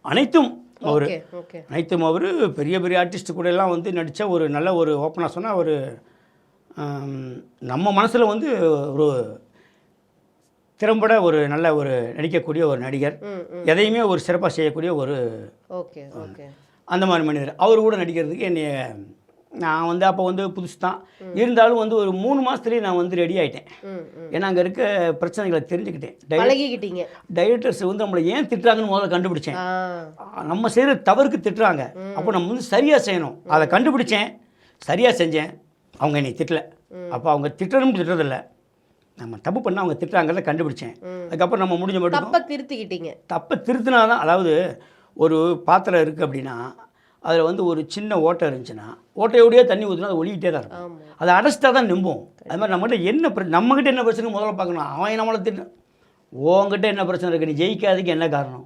அனைத்தும் அவர் அனைத்தும் அவர் பெரிய பெரிய ஆர்டிஸ்ட் கூட எல்லாம் வந்து நடித்த ஒரு நல்ல ஒரு ஓப்பனாக சொன்னால் ஒரு நம்ம மனசில் வந்து ஒரு திறம்பட ஒரு நல்ல ஒரு நடிக்கக்கூடிய ஒரு நடிகர், எதையுமே ஒரு சிறப்பாக செய்யக்கூடிய ஒரு அந்த மாதிரி மனிதர். அவர் கூட நடிக்கிறதுக்கு என்னை நான் வந்து அப்போ வந்து புதுசு தான் இருந்தாலும் வந்து ஒரு 3 மாதத்துலேயே நான் வந்து ரெடி ஆகிட்டேன். ஏன்னா அங்கே இருக்க பிரச்சனைகளை தெரிஞ்சுக்கிட்டேன். டைரக்டர்ஸ் வந்து நம்மளை ஏன் திட்டுறாங்கன்னு முதல்ல கண்டுபிடிச்சேன். நம்ம செய்கிற தவறுக்கு திட்டுறாங்க, அப்போ நம்ம வந்து சரியாக செய்யணும். அதை கண்டுபிடிச்சேன், சரியாக செஞ்சேன். அவங்க என்னை திட்டலை. அப்போ அவங்க திட்டணும் திட்டுறதில்லை, நம்ம தப்பு பண்ணால் அவங்க திட்டுறாங்கிறத கண்டுபிடிச்சேன். அதுக்கப்புறம் நம்ம முடிஞ்ச மட்டும் தப்பை திருத்தினா தான். அதாவது ஒரு பாத்திரம் இருக்குது அப்படின்னா அதில் வந்து ஒரு சின்ன ஓட்டை இருந்துச்சுன்னா ஓட்டையோடையே தண்ணி ஊற்றினா அது ஒழிக்கிட்டே தான் இருக்கும். அதை அடைச்சிட்டா தான் நம்பும். அது மாதிரி நம்மகிட்ட என்ன நம்மகிட்ட என்ன பிரச்சனை முதல்ல பார்க்கணும். அவன் நம்மளை திட்டு உங்ககிட்ட என்ன பிரச்சனை இருக்குது, நீ ஜெயிக்காததுக்கு என்ன காரணம்,